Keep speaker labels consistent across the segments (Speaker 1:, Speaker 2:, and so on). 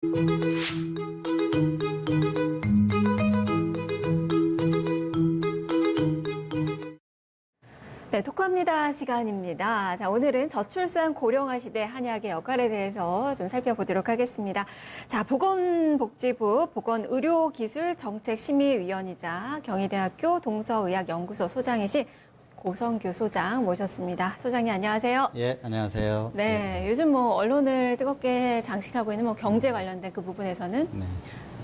Speaker 1: 네, 토크합니다 시간입니다. 자, 오늘은 저출산 고령화 시대 한약의 역할에 대해서 좀 살펴보도록 하겠습니다. 자, 보건복지부 보건의료기술정책심의위원이자 경희대학교 동서의학연구소 소장이신 고성규 소장 모셨습니다. 소장님 안녕하세요.
Speaker 2: 예, 안녕하세요.
Speaker 1: 네, 요즘 언론을 뜨겁게 장식하고 있는 경제 관련된 그 부분에서는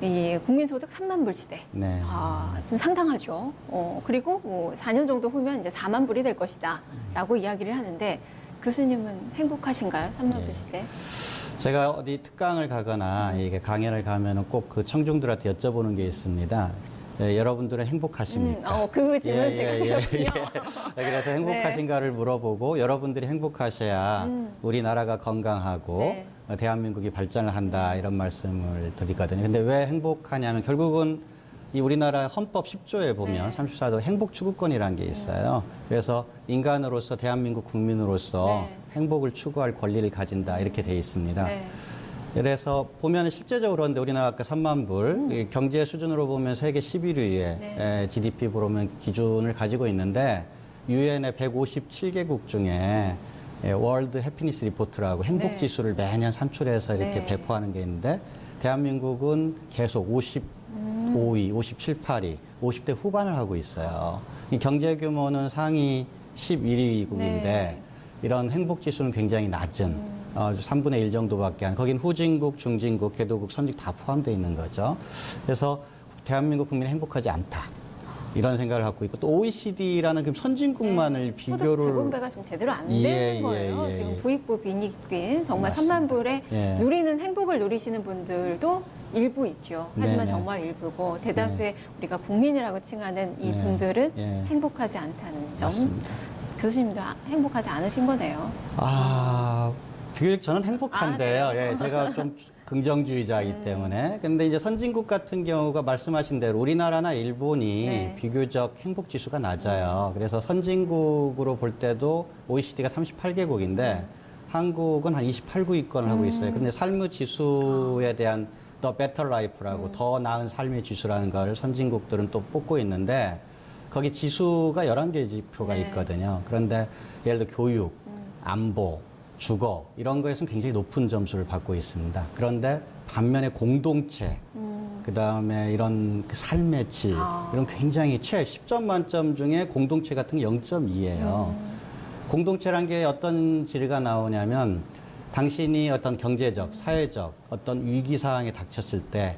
Speaker 1: 이 국민소득 3만 불 시대.
Speaker 2: 네.
Speaker 1: 좀 상당하죠. 그리고 4년 정도 후면 이제 4만 불이 될 것이다. 라고 이야기를 하는데 교수님은 행복하신가요? 3만 불 시대?
Speaker 2: 제가 어디 특강을 가거나 이게 강연을 가면은 꼭 그 청중들한테 여쭤보는 게 있습니다. 예, 여러분들은 행복하십니까?
Speaker 1: 그 질문 제가 드렸군요.
Speaker 2: 그래서 행복하신가를 물어보고 여러분들이 행복하셔야 우리나라가 건강하고 대한민국이 발전을 한다 이런 말씀을 드리거든요. 근데 왜 행복하냐면 결국은 이 우리나라 헌법 10조에 보면 34조 행복 추구권이라는 게 있어요. 그래서 인간으로서 대한민국 국민으로서 행복을 추구할 권리를 가진다 이렇게 돼 있습니다. 그래서 보면 실제적으로 그런데 우리나라 아까 3만 불 경제 수준으로 보면 세계 11위의 GDP 보면 기준을 가지고 있는데 유엔의 157개국 중에 월드 해피니스 리포트라고 행복 지수를 매년 산출해서 이렇게 배포하는 게 있는데 대한민국은 계속 55위, 57, 8위, 50대 후반을 하고 있어요. 이 경제 규모는 상위 11위국인데 이런 행복 지수는 굉장히 낮은 3분의 1 정도밖에 안, 거긴 후진국, 중진국, 개도국, 선진국 다 포함되어 있는 거죠. 그래서 대한민국 국민이 행복하지 않다. 이런 생각을 갖고 있고 또 OECD라는 그 선진국만을 비교를
Speaker 1: 소득 재분배가 지금 제대로 안 되는 거예요. 지금 부익부 빈익빈 정말 맞습니다. 3만 불에 누리는 행복을 누리시는 분들도 일부 있죠. 하지만 정말 일부고 대다수의 우리가 국민이라고 칭하는 이 분들은 행복하지 않다는 점.
Speaker 2: 맞습니다.
Speaker 1: 교수님도 행복하지 않으신 거네요.
Speaker 2: 비교적 저는 행복한데요. 제가 좀 긍정주의자이기 때문에. 근데 이제 선진국 같은 경우가 말씀하신 대로 우리나라나 일본이 비교적 행복 지수가 낮아요. 그래서 선진국으로 볼 때도 OECD가 38개국인데 한국은 한 28위권을 하고 있어요. 근데 삶의 지수에 대한 The Better Life라고 더 나은 삶의 지수라는 걸 선진국들은 또 뽑고 있는데 거기 지수가 11개 지표가 있거든요. 그런데 예를 들어 교육, 안보, 주거 이런 거에서는 굉장히 높은 점수를 받고 있습니다. 그런데 반면에 공동체, 그다음에 이런 그 삶의 질 이런 굉장히 10점 만점 중에 공동체 같은 게 0.2예요. 공동체란 게 어떤 질가 나오냐면 당신이 어떤 경제적, 사회적 어떤 위기 상황에 닥쳤을 때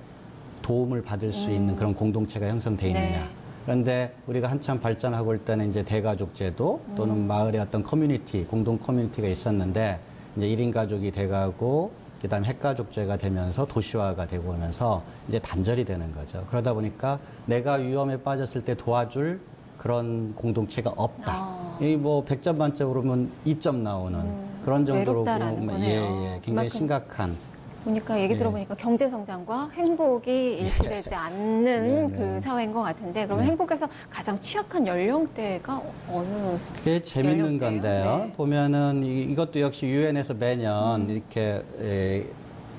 Speaker 2: 도움을 받을 수 있는 그런 공동체가 형성돼 있느냐. 그런데 우리가 한참 발전하고 올 때는 이제 대가족 제도 또는 마을의 어떤 커뮤니티, 공동 커뮤니티가 있었는데 이제 1인 가족이 돼가고 그다음에 핵가족제가 되면서 도시화가 되고 오면서 이제 단절이 되는 거죠. 그러다 보니까 내가 위험에 빠졌을 때 도와줄 그런 공동체가 없다. 이 100점 만점으로 보면 2점 나오는 그런 정도로 보면 굉장히 심각한.
Speaker 1: 보니까 얘기 들어보니까 경제 성장과 행복이 일치되지 않는 그 사회인 것 같은데 그러면 행복에서 가장 취약한 연령대가 어느?
Speaker 2: 그게 재밌는 건데요. 보면은 이것도 역시 유엔에서 매년 이렇게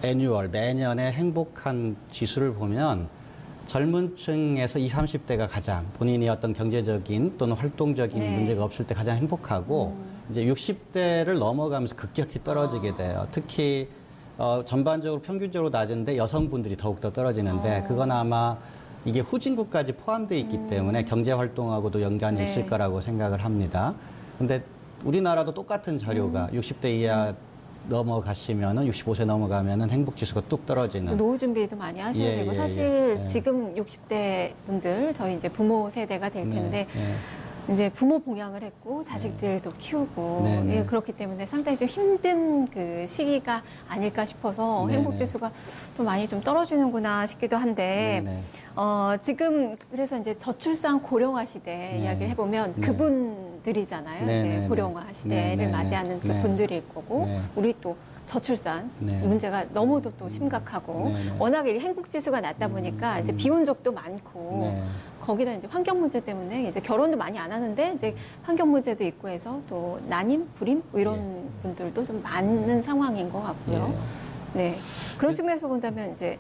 Speaker 2: 애뉴얼 매년의 행복한 지수를 보면 젊은 층에서 20, 30대가 가장 본인이 어떤 경제적인 또는 활동적인 문제가 없을 때 가장 행복하고 이제 60대를 넘어가면서 급격히 떨어지게 돼요. 특히 전반적으로 평균적으로 낮은데 여성분들이 더욱더 떨어지는데 그건 아마 이게 후진국까지 포함되어 있기 때문에 경제 활동하고도 연관이 있을 거라고 생각을 합니다. 근데 우리나라도 똑같은 자료가 60대 이하 넘어가시면은 65세 넘어가면은 행복 지수가 뚝 떨어지는.
Speaker 1: 노후 준비도 많이 하셔야 되고 사실 지금 60대 분들 저희 이제 부모 세대가 될 텐데 이제 부모 봉양을 했고 자식들도 키우고 그렇기 때문에 상당히 좀 힘든 그 시기가 아닐까 싶어서 행복 지수가 또 많이 좀 떨어지는구나 싶기도 한데 지금 그래서 이제 저출산 고령화 시대 이야기를 해보면 그분들이잖아요. 이제 고령화 시대를 맞이하는 그 분들일 거고 우리 또 저출산 문제가 너무도 또 심각하고 워낙에 행복 지수가 낮다 보니까 이제 비혼족도 많고 거기다 이제 환경 문제 때문에 이제 결혼도 많이 안 하는데 이제 환경 문제도 있고 해서 또 난임, 불임 뭐 이런 분들도 좀 많은 상황인 것 같고요. 네. 그런 측면에서 본다면 이제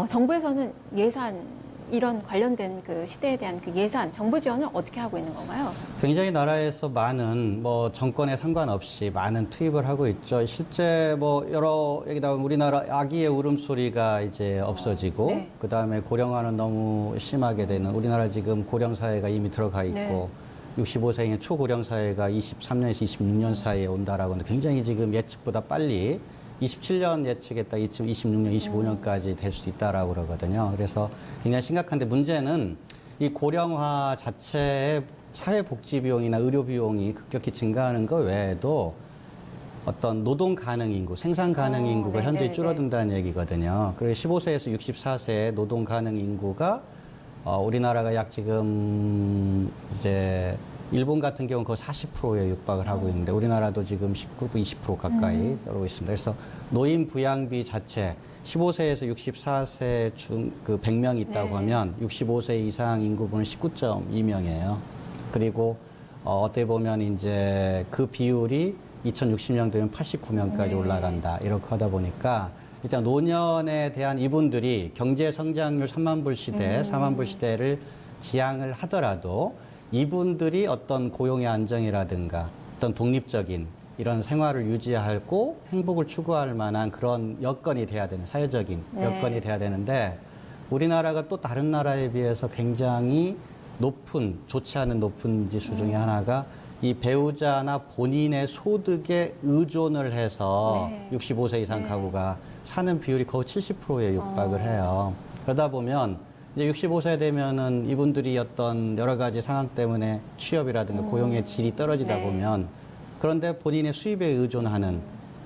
Speaker 1: 정부에서는 예산 이런 관련된 그 시대에 대한 그 예산, 정부 지원을 어떻게 하고 있는 건가요?
Speaker 2: 굉장히 나라에서 많은 뭐 정권에 상관없이 많은 투입을 하고 있죠. 실제 뭐 여러 여기다 우리나라 아기의 울음소리가 이제 없어지고
Speaker 1: 네.
Speaker 2: 그다음에 고령화는 너무 심하게 되는 우리나라 지금 고령 사회가 이미 들어가 있고
Speaker 1: 네.
Speaker 2: 65세의 초고령 사회가 23년에서 26년 사이에 온다라고 하는데 굉장히 지금 예측보다 빨리 27년 예측했다 2026년, 25년까지 될 수도 있다라고 그러거든요. 그래서 굉장히 심각한데 문제는 이 고령화 자체의 사회복지 비용이나 의료 비용이 급격히 증가하는 것 외에도 어떤 노동 가능 인구, 생산 가능 인구가
Speaker 1: 네,
Speaker 2: 현저히
Speaker 1: 네,
Speaker 2: 줄어든다는 얘기거든요. 그래서 15세에서 64세 노동 가능 인구가 우리나라가 약 지금 이제 일본 같은 경우는 거의 40%에 육박을 하고 있는데 우리나라도 지금 19, 20% 가까이 떨어지고 있습니다. 그래서 노인 부양비 자체 15세에서 64세 중 그 100명 있다고
Speaker 1: 네.
Speaker 2: 하면 65세 이상 인구분은 19.2명이에요. 그리고 어떻게 보면 이제 그 비율이 2060년 되면 89명까지
Speaker 1: 네.
Speaker 2: 올라간다. 이렇게 하다 보니까 일단 노년에 대한 이분들이 경제 성장률 3만 불 시대, 4만 불 시대를 지향을 하더라도 이분들이 어떤 고용의 안정이라든가 어떤 독립적인 이런 생활을 유지하고 행복을 추구할 만한 그런 여건이 돼야 되는 사회적인
Speaker 1: 네.
Speaker 2: 여건이 돼야 되는데 우리나라가 또 다른 나라에 비해서 굉장히 좋지 않은 높은 지수 중에 하나가 이 배우자나 본인의 소득에 의존을 해서
Speaker 1: 네.
Speaker 2: 65세 이상
Speaker 1: 네.
Speaker 2: 가구가 사는 비율이 거의 70%에 육박을 해요. 그러다 보면 이제 65세 되면은 이분들이 어떤 여러 가지 상황 때문에 취업이라든가 고용의 질이 떨어지다
Speaker 1: 네.
Speaker 2: 보면 그런데 본인의 수입에 의존하는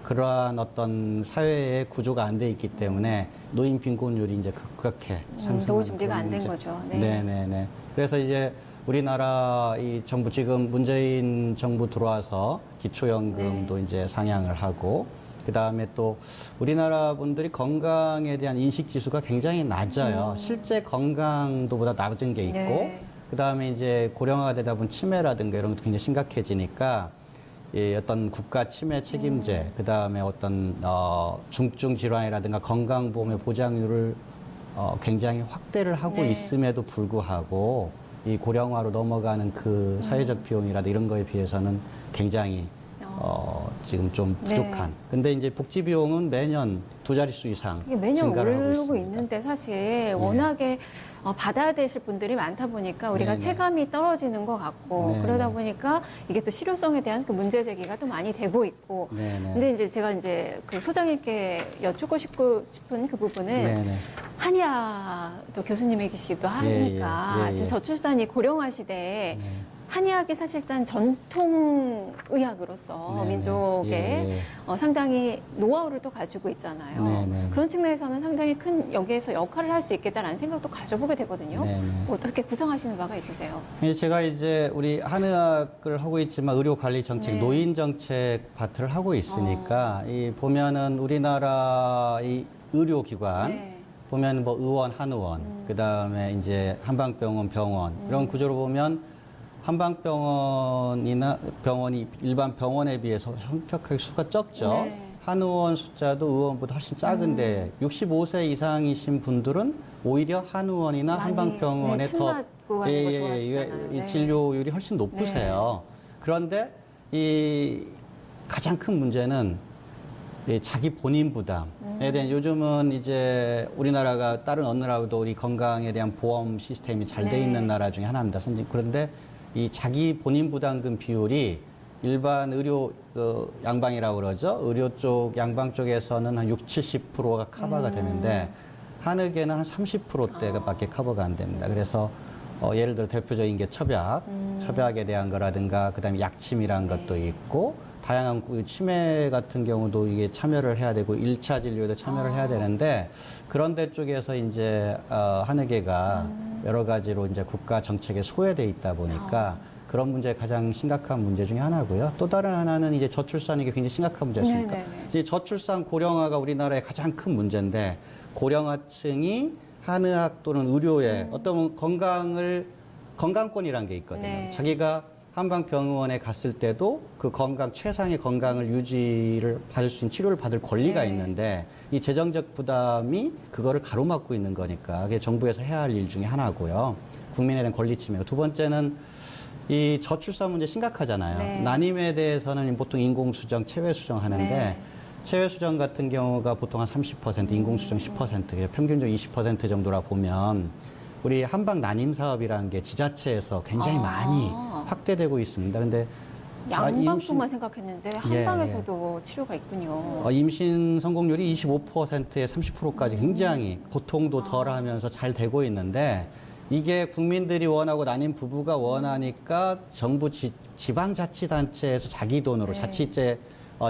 Speaker 2: 그러한 어떤 사회의 구조가 안 돼 있기 때문에 노인 빈곤율이 이제 급격히 상승하는
Speaker 1: 노후 준비가
Speaker 2: 그런
Speaker 1: 안 된
Speaker 2: 문제.
Speaker 1: 거죠. 네.
Speaker 2: 네네네. 그래서 이제 우리나라 이 정부 지금 문재인 정부 들어와서 기초연금도 이제 상향을 하고 그 다음에 또 우리나라 분들이 건강에 대한 인식 지수가 굉장히 낮아요. 실제 건강도보다 낮은 게 있고
Speaker 1: 네.
Speaker 2: 그 다음에 이제 고령화가 되다 보면 치매라든가 이런 것도 굉장히 심각해지니까 이 어떤 국가 치매 책임제, 그 다음에 어떤 중증 질환이라든가 건강보험의 보장률을 굉장히 확대를 하고
Speaker 1: 네.
Speaker 2: 있음에도 불구하고 이 고령화로 넘어가는 그 사회적 비용이라든가 이런 거에 비해서는 굉장히 지금 좀 부족한.
Speaker 1: 네.
Speaker 2: 근데 이제 복지 비용은 매년 두 자릿수 이상
Speaker 1: 이게 매년
Speaker 2: 증가를 하고
Speaker 1: 오르고
Speaker 2: 있습니다.
Speaker 1: 있는데 사실 워낙에 받아야 되실 분들이 많다 보니까 우리가
Speaker 2: 네네.
Speaker 1: 체감이 떨어지는 것 같고
Speaker 2: 네네.
Speaker 1: 그러다 보니까 이게 또 실효성에 대한 그 문제 제기가 또 많이 되고 있고
Speaker 2: 네네.
Speaker 1: 근데 이제 제가 이제 그 소장님께 여쭙고 싶은 그 부분은
Speaker 2: 네네.
Speaker 1: 한의학 또 교수님이시기도 하니까
Speaker 2: 예, 예.
Speaker 1: 지금 저출산이 고령화 시대에
Speaker 2: 네.
Speaker 1: 한의학이 사실상 전통 의학으로서
Speaker 2: 네네.
Speaker 1: 민족의
Speaker 2: 예, 예.
Speaker 1: 상당히 노하우를 또 가지고 있잖아요.
Speaker 2: 네네.
Speaker 1: 그런 측면에서는 상당히 큰 여기에서 역할을 할 수 있겠다라는 생각도 가져보게 되거든요.
Speaker 2: 네네.
Speaker 1: 어떻게 구성하시는 바가 있으세요?
Speaker 2: 제가 이제 우리 한의학을 하고 있지만 의료관리정책,
Speaker 1: 네.
Speaker 2: 노인정책 파트를 하고 있으니까 이 보면은 우리나라 이 의료기관
Speaker 1: 네.
Speaker 2: 보면 뭐 의원, 한의원, 그 다음에 이제 한방병원, 병원 이런 구조로 보면 한방병원이나 병원이 일반 병원에 비해서 현격하게 수가 적죠.
Speaker 1: 네.
Speaker 2: 한의원 숫자도 의원보다 훨씬 작은데 65세 이상이신 분들은 오히려 한의원이나
Speaker 1: 많이,
Speaker 2: 한방병원에
Speaker 1: 네, 침
Speaker 2: 더
Speaker 1: 맞고 가는 거 좋아하시잖아요.
Speaker 2: 이
Speaker 1: 네.
Speaker 2: 진료율이 훨씬 높으세요. 그런데 이 가장 큰 문제는 이 자기 본인 부담에 대한 요즘은 이제 우리나라가 다른 어느 나라도 우리 건강에 대한 보험 시스템이 잘 돼
Speaker 1: 네.
Speaker 2: 있는 나라 중에 하나입니다. 선진. 그런데 이 자기 본인 부담금 비율이 일반 의료 양방이라고 그러죠. 의료 쪽 양방 쪽에서는 한 60, 70%가 커버가 되는데 한의계는 한 30%대가밖에 커버가 안 됩니다. 그래서 예를 들어 대표적인 게 첩약, 첩약에 대한 거라든가 그다음에 약침이라는 것도 있고 다양한 치매 같은 경우도 이게 참여를 해야 되고 1차 진료에도 참여를 해야 되는데 그런 데 쪽에서 이제 한의계가 여러 가지로 이제 국가 정책에 소외돼 있다 보니까 그런 문제가 가장 심각한 문제 중에 하나고요. 또 다른 하나는 이제 저출산이 굉장히 심각한 문제였습니까?
Speaker 1: 네네네.
Speaker 2: 이제 저출산 고령화가 우리나라의 가장 큰 문제인데 고령화층이 한의학 또는 의료에 어떤 건강권이라는 게 있거든요.
Speaker 1: 네.
Speaker 2: 자기가 한방병원에 갔을 때도 그 건강, 최상의 건강을 유지를 받을 수 있는 치료를 받을 권리가
Speaker 1: 네.
Speaker 2: 있는데 이 재정적 부담이 그거를 가로막고 있는 거니까 그게 정부에서 해야 할 일 중에 하나고요. 국민에 대한 권리 침해. 두 번째는 이 저출산 문제 심각하잖아요.
Speaker 1: 네.
Speaker 2: 난임에 대해서는 보통 인공수정, 체외수정 하는데
Speaker 1: 네.
Speaker 2: 체외수정 같은 경우가 보통 한 30%, 인공수정 10%, 평균적으로 20% 정도라 보면 우리 한방 난임 사업이라는 게 지자체에서 굉장히 많이 확대되고 있습니다. 근데
Speaker 1: 양방뿐만 생각했는데
Speaker 2: 예,
Speaker 1: 한방에서도 치료가 있군요.
Speaker 2: 임신 성공률이 25%에 30%까지 굉장히 고통도 덜하면서 잘 되고 있는데 이게 국민들이 원하고 난임 부부가 원하니까 정부 지방자치단체에서 자기 돈으로
Speaker 1: 네.
Speaker 2: 자치제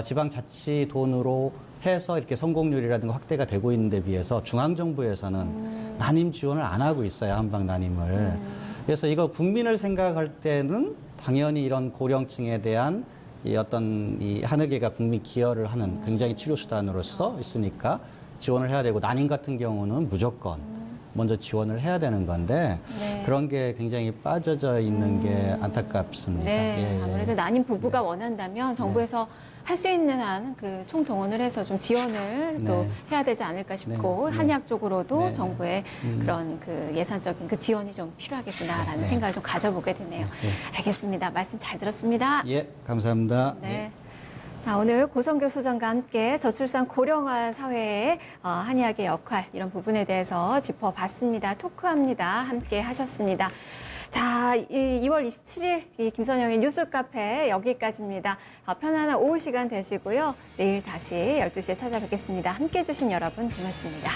Speaker 2: 지방자치 돈으로 해서 이렇게 성공률이라든가 확대가 되고 있는데 비해서 중앙정부에서는 난임 지원을 안 하고 있어요, 한방 난임을. 그래서 이거 국민을 생각할 때는 당연히 이런 고령층에 대한 이 어떤 이 한의계가 국민 기여를 하는 굉장히 치료 수단으로서 있으니까 지원을 해야 되고 난임 같은 경우는 무조건 먼저 지원을 해야 되는 건데
Speaker 1: 네.
Speaker 2: 그런 게 굉장히 빠져져 있는 게 안타깝습니다.
Speaker 1: 네,
Speaker 2: 예, 예.
Speaker 1: 아무래도 난임 부부가 원한다면 정부에서 할 수 있는 한 그 총동원을 해서 좀 지원을 또
Speaker 2: 네.
Speaker 1: 해야 되지 않을까 싶고
Speaker 2: 네.
Speaker 1: 한의학 쪽으로도
Speaker 2: 네.
Speaker 1: 정부의 그런 그 예산적인 그 지원이 좀 필요하겠구나라는
Speaker 2: 네.
Speaker 1: 생각을 좀 가져보게 되네요. 알겠습니다. 말씀 잘 들었습니다.
Speaker 2: 예, 감사합니다.
Speaker 1: 네. 자, 오늘 고성교 소장과 함께 저출산 고령화 사회의 한의학의 역할 이런 부분에 대해서 짚어봤습니다. 토크합니다. 함께 하셨습니다. 자, 2월 27일 이 김선영의 뉴스 카페 여기까지입니다. 편안한 오후 시간 되시고요. 내일 다시 12시에 찾아뵙겠습니다. 함께 해주신 여러분 고맙습니다.